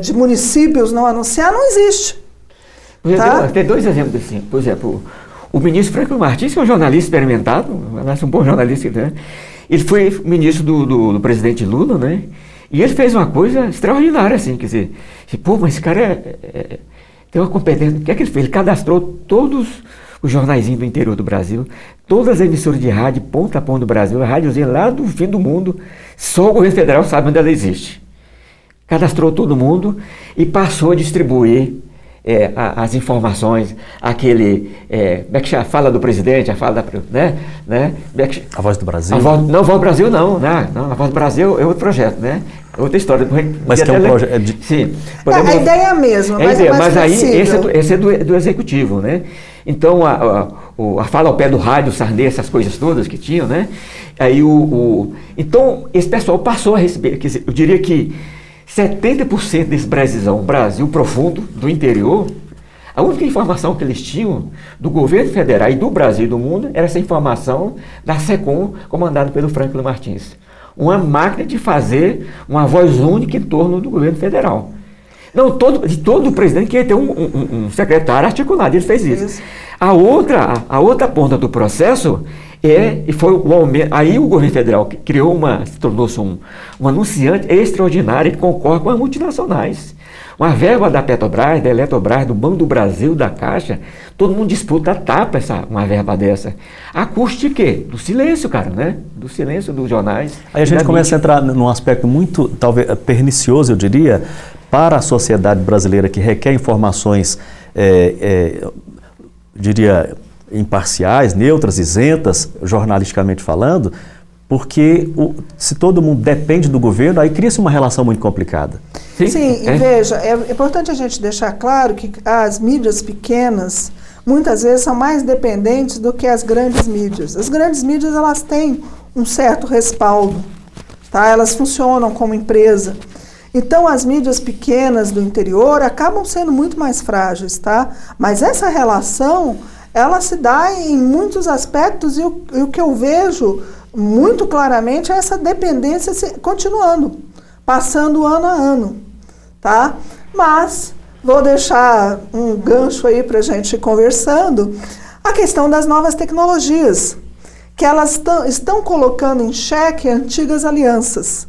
de municípios não anunciar, não existe. Tem dois exemplos assim. Por exemplo, o ministro Franklin Martins, que é um jornalista experimentado, um bom jornalista, né? Ele foi ministro do presidente Lula, né? E ele fez uma coisa extraordinária, assim, quer dizer, pô, mas esse cara tem uma competência. O que é que ele fez? Ele cadastrou todos os jornaizinhos do interior do Brasil, todas as emissoras de rádio, ponta a ponta do Brasil, a rádiozinha lá do fim do mundo, só o governo federal sabe onde ela existe. Cadastrou todo mundo e passou a distribuir as informações, aquele, como é que chama? Fala do presidente, a fala da, né? A Voz do Brasil? Não, a Voz do Brasil não, a Voz do Brasil é outro projeto, né? Outra história. Mas que é um projeto... Sim. A ideia é a mesma, mas é mais mas aí, flexível. esse é do executivo, né? Então, a fala ao pé do rádio, o Sarney, essas coisas todas que tinham, né? Aí então, esse pessoal passou a receber, quer dizer, eu diria que 70% desse Brasil profundo, do interior, a única informação que eles tinham do governo federal e do Brasil e do mundo era essa informação da SECOM, comandada pelo Franklin Martins. Uma máquina de fazer uma voz única em torno do governo federal. Não, todo presidente queria ter um secretário articulado, ele fez isso. A outra ponta do processo e foi o aumento. Aí o governo federal tornou-se um anunciante extraordinário que concorre com as multinacionais. Uma verba da Petrobras, da Eletrobras, do Banco do Brasil, da Caixa, todo mundo disputa, tapa uma verba dessa. A custo de quê? Do silêncio, cara, né? Do silêncio dos jornais. Aí a gente começa a entrar num aspecto muito, talvez, pernicioso, eu diria, para a sociedade brasileira que requer informações, diria, imparciais, neutras, isentas, jornalisticamente falando, porque se todo mundo depende do governo, aí cria-se uma relação muito complicada. Sim, e veja, é importante a gente deixar claro que as mídias pequenas, muitas vezes, são mais dependentes do que as grandes mídias. As grandes mídias, elas têm um certo respaldo, tá? Elas funcionam como empresa. Então, as mídias pequenas do interior acabam sendo muito mais frágeis, tá? Mas essa relação, ela se dá em muitos aspectos e o que eu vejo muito claramente é essa dependência continuando, passando ano a ano, tá? Mas vou deixar um gancho aí para a gente ir conversando, a questão das novas tecnologias, que elas estão colocando em xeque antigas alianças,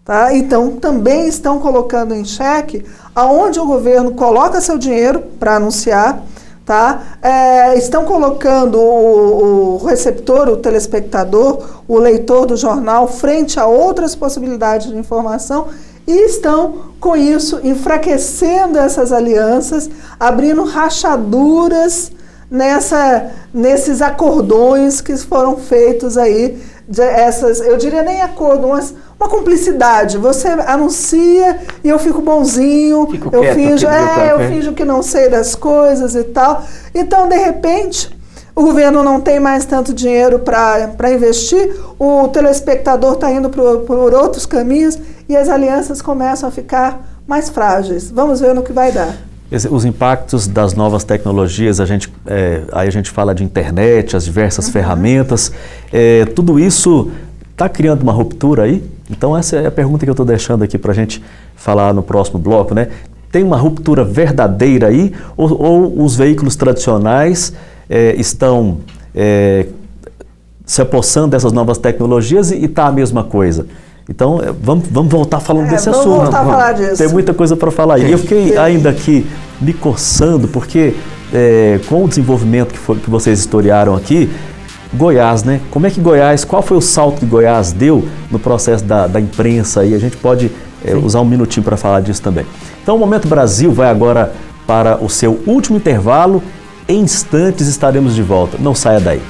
tá? Então, também estão colocando em xeque aonde o governo coloca seu dinheiro para anunciar, tá? Estão colocando o receptor, o telespectador, o leitor do jornal frente a outras possibilidades de informação e estão, com isso, enfraquecendo essas alianças, abrindo rachaduras nesses acordões que foram feitos aí, eu diria nem acordo, mas uma cumplicidade. Você anuncia e eu fico bonzinho, eu finjo que não sei das coisas e tal. Então, de repente, o governo não tem mais tanto dinheiro para investir, o telespectador está indo por outros caminhos e as alianças começam a ficar mais frágeis. Vamos ver no que vai dar. Os impactos das novas tecnologias, aí a gente fala de internet, as diversas ferramentas, tudo isso está criando uma ruptura aí? Então essa é a pergunta que eu estou deixando aqui para a gente falar no próximo bloco, né? Tem uma ruptura verdadeira aí ou os veículos tradicionais estão se apossando dessas novas tecnologias e está a mesma coisa? Então, vamos voltar falando desse assunto. Vamos voltar a falar disso. Tem muita coisa para falar aí. Eu fiquei ainda aqui me coçando, porque com o desenvolvimento que vocês historiaram aqui, Goiás, né? Como é que Goiás, qual foi o salto que Goiás deu no processo da imprensa? E a gente pode usar um minutinho para falar disso também. Então, o Momento Brasil vai agora para o seu último intervalo. Em instantes estaremos de volta. Não saia daí.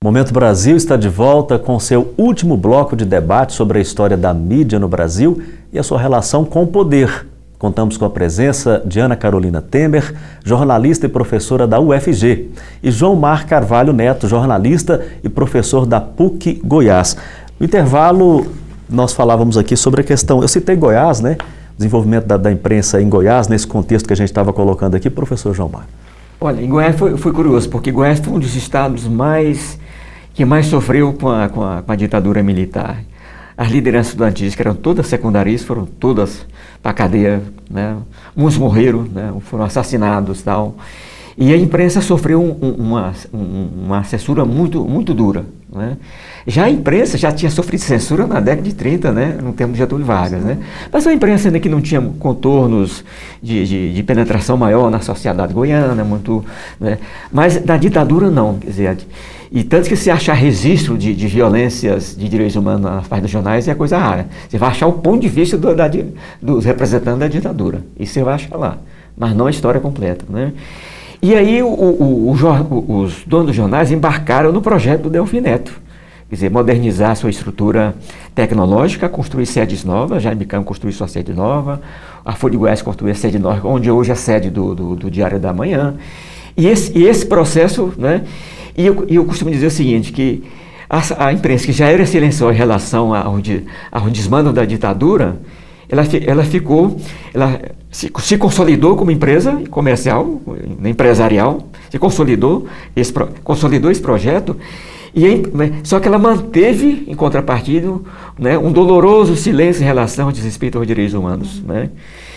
Momento Brasil está de volta com seu último bloco de debate sobre a história da mídia no Brasil e a sua relação com o poder. Contamos com a presença de Ana Carolina Temer, jornalista e professora da UFG, e João Mar Carvalho Neto, jornalista e professor da PUC Goiás. No intervalo, nós falávamos aqui sobre a questão, eu citei Goiás, né? Desenvolvimento da imprensa em Goiás, nesse contexto que a gente estava colocando aqui, professor João Mar. Olha, em Goiás foi curioso, porque Goiás foi um dos estados que mais sofreu com a ditadura militar. As lideranças estudantis, que eram todas secundaristas, foram todas para a cadeia, né? Uns morreram, né? Foram assassinados e tal. E a imprensa sofreu uma censura muito dura, né? Já a imprensa já tinha sofrido censura na década de 30, né? No tempo de Getúlio Vargas, né? Mas a imprensa ainda que não tinha contornos de penetração maior na sociedade goiana, muito, né? Mas da ditadura não, quer dizer, e tanto que se achar registro de violências de direitos humanos nas páginas dos jornais é coisa rara. Você vai achar o ponto de vista dos representantes da ditadura, isso você vai achar lá, mas não a história completa, né? E aí os donos dos jornais embarcaram no projeto do Delfim Neto, quer dizer, modernizar sua estrutura tecnológica, construir sedes novas. Jaime Campos construiu sua sede nova, a Folha de Goiás construiu a sede nova, onde hoje é a sede do Diário da Manhã. E esse processo, né? E eu costumo dizer o seguinte, que a imprensa, que já era silenciosa em relação ao desmando da ditadura, ela se consolidou como empresa comercial, empresarial, se consolidou esse projeto, só que ela manteve, em contrapartida, né, um doloroso silêncio em relação ao desrespeito aos direitos humanos, né?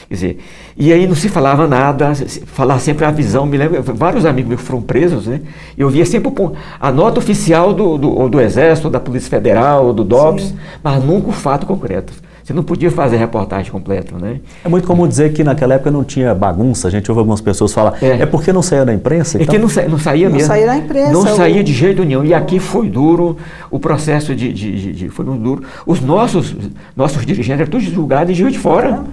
Quer dizer, e aí não se falava nada, falar sempre a visão. Me lembro, vários amigos meus foram presos, né? Eu via sempre a nota oficial do Exército, da Polícia Federal, do DOPS, sim, mas nunca o fato concreto. Você não podia fazer reportagem completa, né? É muito comum dizer que naquela época não tinha bagunça. A gente ouve algumas pessoas falar, é porque não saía na imprensa? Então? É que não saía mesmo. Não saía na imprensa. Não saía de jeito nenhum. E aqui foi duro, o processo foi muito duro. Os nossos dirigentes eram todos julgados em Juiz de Fora.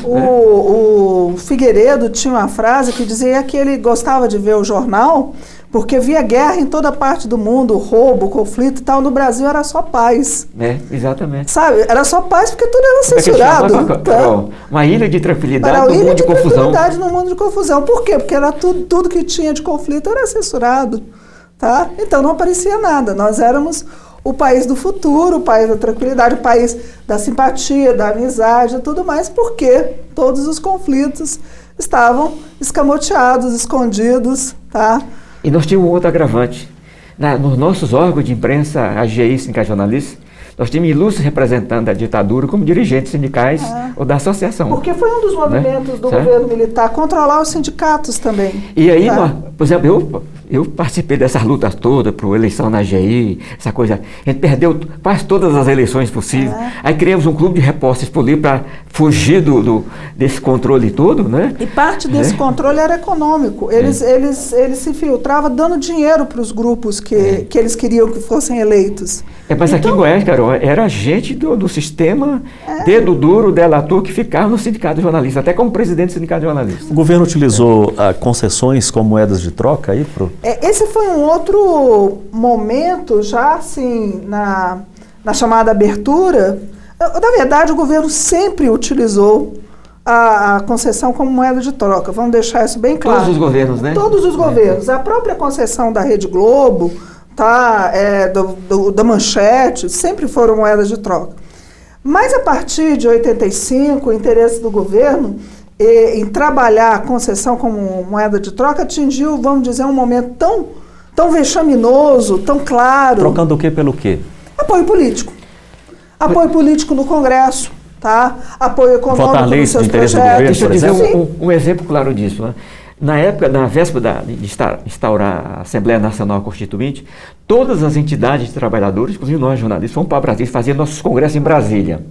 O Figueiredo tinha uma frase que dizia que ele gostava de ver o jornal porque via guerra em toda parte do mundo, roubo, conflito e tal. No Brasil era só paz. É, exatamente. Sabe? Era só paz porque tudo era censurado. Tá? Uma ilha de tranquilidade no mundo de confusão. Tranquilidade no mundo de confusão. Por quê? Porque era tudo que tinha de conflito era censurado. Tá? Então não aparecia nada. Nós éramos o país do futuro, o país da tranquilidade, o país da simpatia, da amizade e tudo mais, porque todos os conflitos estavam escamoteados, escondidos, tá? E nós tínhamos um outro agravante. Nos nossos órgãos de imprensa, a AGI, Sindicato de Jornalistas, nós tínhamos ilustres representantes da ditadura como dirigentes sindicais ou da associação. Porque foi um dos movimentos do governo militar, controlar os sindicatos também. E aí, por exemplo, eu participei dessas lutas todas, por eleição na AGI, essa coisa. A gente perdeu quase todas as eleições possíveis. Aí criamos um clube de repórteres políticos para fugir desse controle todo, né? E parte desse controle era econômico. Eles se infiltravam dando dinheiro para os grupos que eles queriam que fossem eleitos. Mas então, aqui em Goiás, Carol, era gente do sistema, dedo duro, delator, que ficava no sindicato de jornalistas, até como presidente do sindicato de jornalistas. O governo utilizou concessões como moedas de troca aí? Esse foi um outro momento, já assim, na chamada abertura. Na verdade, o governo sempre utilizou a concessão como moeda de troca. Vamos deixar isso bem claro. Todos os governos, né? Todos os governos. A própria concessão da Rede Globo, da Manchete, sempre foram moedas de troca. Mas a partir de 85, o interesse do governo em trabalhar a concessão como moeda de troca atingiu, vamos dizer, um momento tão vexaminoso, tão claro. Trocando o quê pelo quê? Apoio político. Apoio político no Congresso, tá? Apoio econômico nos seus projetos. Deixa eu dizer um exemplo claro disso, né? Na época, na véspera de instaurar a Assembleia Nacional Constituinte, todas as entidades de trabalhadores, inclusive nós jornalistas, fomos para Brasília fazer nossos congressos em Brasília.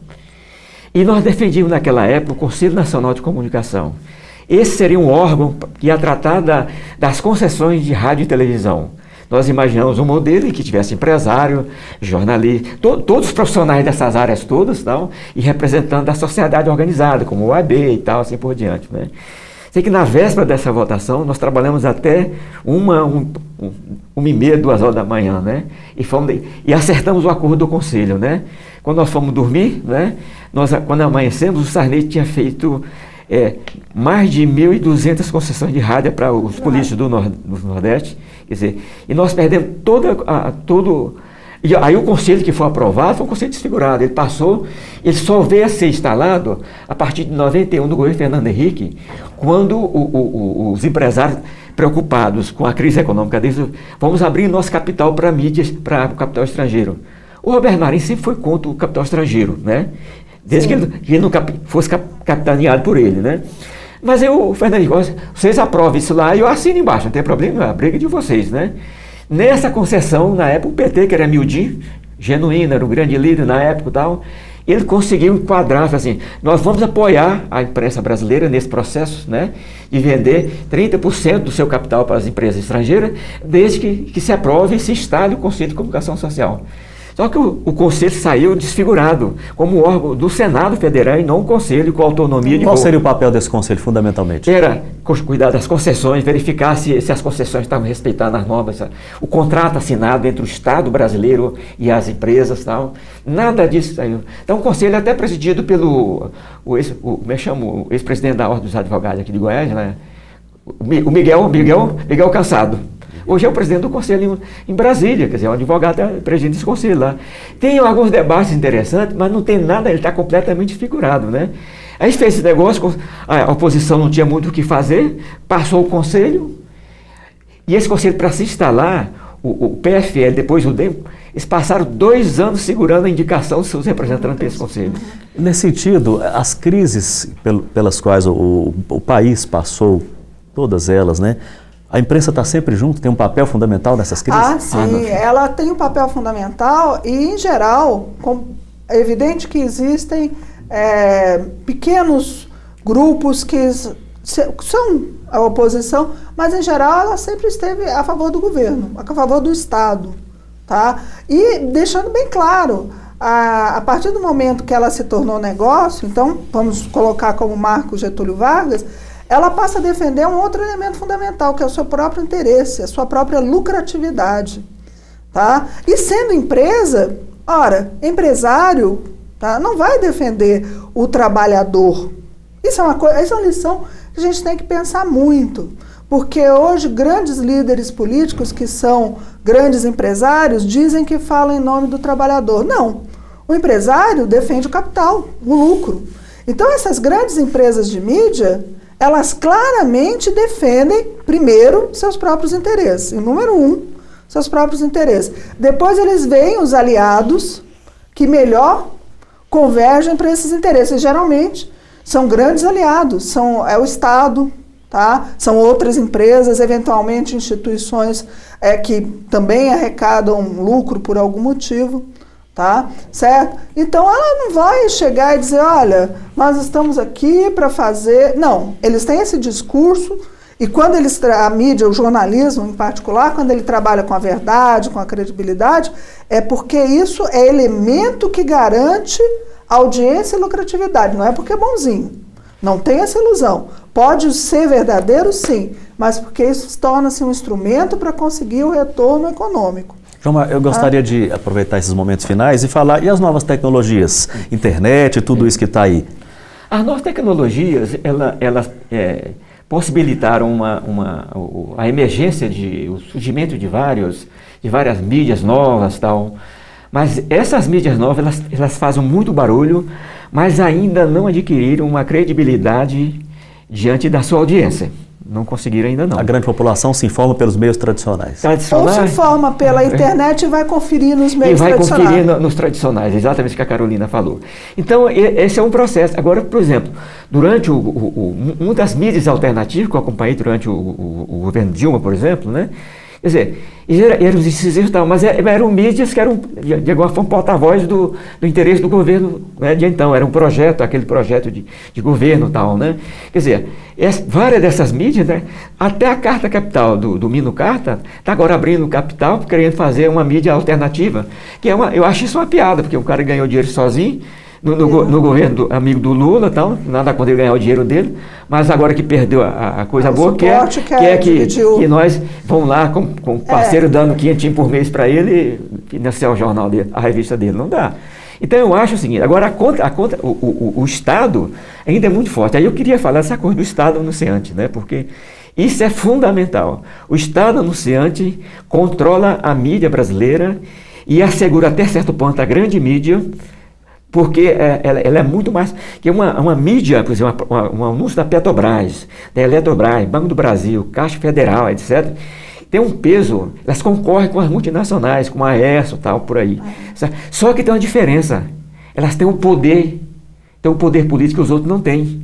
E nós defendíamos naquela época o Conselho Nacional de Comunicação. Esse seria um órgão que ia tratar das concessões de rádio e televisão. Nós imaginamos um modelo em que tivesse empresário, jornalista, todos os profissionais dessas áreas todas, tal, e representando a sociedade organizada, como o OAB e tal, assim por diante, né? Sei que na véspera dessa votação, nós trabalhamos até 1h30, 2h da manhã, né? E acertamos o acordo do Conselho, né? Quando nós fomos dormir, né? Quando amanhecemos, o Sarney tinha feito mais de 1.200 concessões de rádio para os políticos do Nordeste. Quer dizer, e nós perdemos todo... E aí o conselho que foi aprovado foi um conselho desfigurado. Ele só veio a ser instalado a partir de 91 do governo Fernando Henrique, quando os empresários preocupados com a crise econômica deles, vamos abrir nosso capital para mídias, para o capital estrangeiro. O Roberto Marinho sempre foi contra o capital estrangeiro, né? Desde que ele não fosse capitaneado por ele, né? Mas o Fernando Henrique, vocês aprovam isso lá e eu assino embaixo, não tem problema, é a briga de vocês, né? Nessa concessão, na época, o PT, que era miudinho, genuíno, era um grande líder na época e tal, ele conseguiu enquadrar, assim, nós vamos apoiar a imprensa brasileira nesse processo, né, de vender 30% do seu capital para as empresas estrangeiras, desde que se aprove e se instale o Conselho de Comunicação Social. Só que o Conselho saiu desfigurado como órgão do Senado Federal e não um Conselho com autonomia de Qual seria o papel desse Conselho, fundamentalmente? Era cuidar das concessões, verificar se as concessões estavam respeitando as normas, o contrato assinado entre o Estado brasileiro e as empresas, tal. Nada disso saiu. Então o Conselho é até presidido pelo ex-presidente da Ordem dos Advogados aqui de Goiás, né? O Miguel Cansado. Hoje é o presidente do conselho em Brasília, quer dizer, o advogado é o presidente desse conselho lá. Tem alguns debates interessantes, mas não tem nada, ele está completamente desfigurado, né? Aí fez esse negócio, a oposição não tinha muito o que fazer, passou o conselho, e esse conselho, para se instalar, o PFL, depois o DEM, eles passaram 2 anos segurando a indicação dos seus representantes desse conselho. Nesse sentido, as crises pelas quais o país passou, todas elas, né? A imprensa está sempre junto, tem um papel fundamental nessas crises? Sim, ela tem um papel fundamental e, em geral, é evidente que existem pequenos grupos que são a oposição, mas, em geral, ela sempre esteve a favor do governo, a favor do Estado, tá? E deixando bem claro, a partir do momento que ela se tornou negócio, então, vamos colocar como marco Getúlio Vargas, ela passa a defender um outro elemento fundamental, que é o seu próprio interesse, a sua própria lucratividade, tá? E sendo empresa, ora, empresário, tá, não vai defender o trabalhador. Isso é uma lição que a gente tem que pensar muito, porque hoje grandes líderes políticos que são grandes empresários dizem que falam em nome do trabalhador. Não, o empresário defende o capital, o lucro. Então essas grandes empresas de mídia, elas claramente defendem, primeiro, seus próprios interesses. E número 1, seus próprios interesses. Depois eles veem os aliados que melhor convergem para esses interesses. Geralmente são grandes aliados, é o Estado, tá? São outras empresas, eventualmente instituições que também arrecadam lucro por algum motivo. Tá? Certo? Então ela não vai chegar e dizer, olha, nós estamos aqui para fazer... Não, eles têm esse discurso e quando a mídia, o jornalismo em particular, quando ele trabalha com a verdade, com a credibilidade, é porque isso é elemento que garante audiência e lucratividade, não é porque é bonzinho. Não tem essa ilusão. Pode ser verdadeiro, sim, mas porque isso torna-se um instrumento para conseguir o retorno econômico. João, eu gostaria de aproveitar esses momentos finais e falar, e as novas tecnologias? Internet, tudo isso que está aí? As novas tecnologias, elas possibilitaram a emergência, o surgimento de várias mídias novas, tal. Mas essas mídias novas, elas fazem muito barulho, mas ainda não adquiriram uma credibilidade diante da sua audiência, Não conseguiram ainda não. A grande população se informa pelos meios tradicionais. Ou se informa pela internet e vai conferir nos meios tradicionais. E vai conferir nos tradicionais, exatamente o que a Carolina falou. Então, esse é um processo. Agora, por exemplo, durante uma das mídias alternativas que eu acompanhei durante o governo Dilma, por exemplo, né? Quer dizer, eram esses tal, mas eram mídias que eram, de alguma forma, porta-voz do interesse do governo, né, de então. Era um projeto, aquele projeto de governo e tal, né? Quer dizer, várias dessas mídias, né, até a Carta Capital do Mino Carta, está agora abrindo o capital, querendo fazer uma mídia alternativa, que eu acho isso uma piada, porque o cara ganhou dinheiro sozinho, no governo amigo do Lula, tal, nada quando ele ganhar o dinheiro dele, mas agora que perdeu a coisa boa, que nós vamos lá com parceiro dando 500 por mês para ele e financiar o jornal dele, a revista dele, não dá. Então eu acho o seguinte, agora o Estado ainda é muito forte. Aí eu queria falar dessa coisa do Estado anunciante, né? Porque isso é fundamental. O Estado anunciante controla a mídia brasileira e assegura até certo ponto a grande mídia, porque ela é muito mais que uma mídia, por exemplo, um anúncio da Petrobras, da Eletrobras, Banco do Brasil, Caixa Federal, etc., tem um peso, elas concorrem com as multinacionais, com a Aécio e tal, por aí. Só que tem uma diferença, elas têm um poder político que os outros não têm.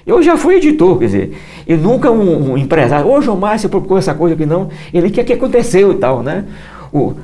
Eu já fui editor, quer dizer, e nunca um empresário, ô João Márcio, você propôs essa coisa aqui não, ele quer que aconteceu e tal, né?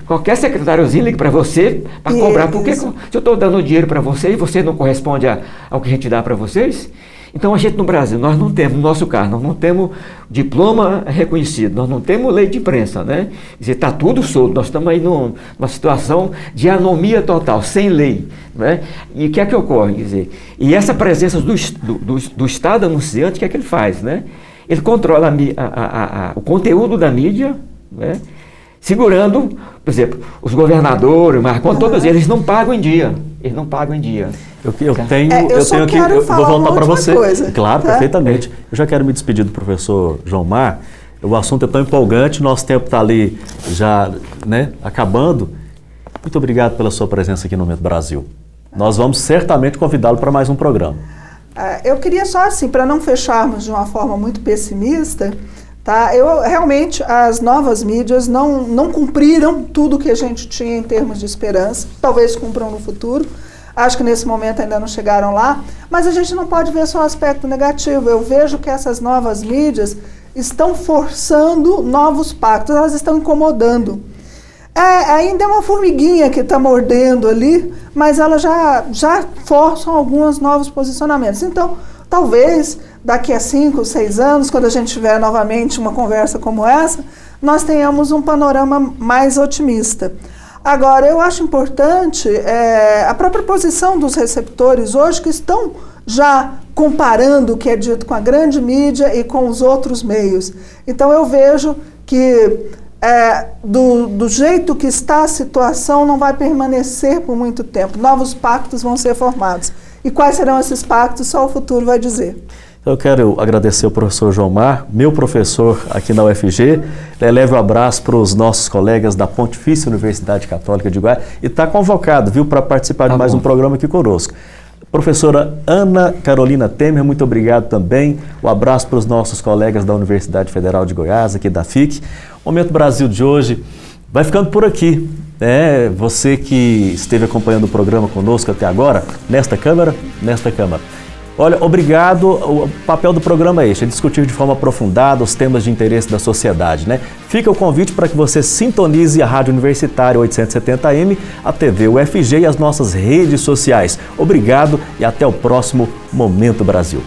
Qualquer secretáriozinho liga para você para cobrar, porque se eu estou dando dinheiro para você e você não corresponde ao que a gente dá para vocês, então a gente no Brasil, nós não temos, no nosso caso, nós não temos diploma reconhecido, nós não temos lei de imprensa, né? Quer dizer, está tudo solto, nós estamos aí numa situação de anomia total, sem lei, né? E o que é que ocorre? Quer dizer, e essa presença do Estado anunciante, o que é que ele faz, né? Ele controla o conteúdo da mídia, né? Segurando, por exemplo, os governadores, todos eles não pagam em dia. Eles não pagam em dia. Eu vou voltar para você. Coisa, claro, tá? Perfeitamente. Eu já quero me despedir do professor João Mar. O assunto é tão empolgante, nosso tempo está ali já, né, acabando. Muito obrigado pela sua presença aqui no Momento Brasil. Nós vamos certamente convidá-lo para mais um programa. Eu queria só assim, para não fecharmos de uma forma muito pessimista, tá? Realmente, as novas mídias não cumpriram tudo que a gente tinha em termos de esperança, talvez cumpram no futuro, acho que nesse momento ainda não chegaram lá, mas a gente não pode ver só o aspecto negativo. Eu vejo que essas novas mídias estão forçando novos pactos, elas estão incomodando. Ainda é uma formiguinha que está mordendo ali, mas elas já forçam alguns novos posicionamentos. Então, talvez daqui a 5, 6 anos, quando a gente tiver novamente uma conversa como essa, nós tenhamos um panorama mais otimista. Agora, eu acho importante a própria posição dos receptores hoje, que estão já comparando o que é dito com a grande mídia e com os outros meios. Então, eu vejo que do jeito que está a situação não vai permanecer por muito tempo. Novos pactos vão ser formados. E quais serão esses pactos, só o futuro vai dizer. Eu quero agradecer ao professor João Mar, meu professor aqui na UFG. Leve um abraço para os nossos colegas da Pontifícia Universidade Católica de Goiás. E está convocado, viu, para participar de mais um programa aqui conosco. Professora Ana Carolina Temer, muito obrigado também. Um abraço para os nossos colegas da Universidade Federal de Goiás, aqui da FIC. O Momento Brasil de hoje vai ficando por aqui. Você que esteve acompanhando o programa conosco até agora, nesta câmara. Olha, obrigado. O papel do programa é este, é discutir de forma aprofundada os temas de interesse da sociedade, né? Fica o convite para que você sintonize a Rádio Universitária 870M, a TV UFG e as nossas redes sociais. Obrigado e até o próximo Momento Brasil.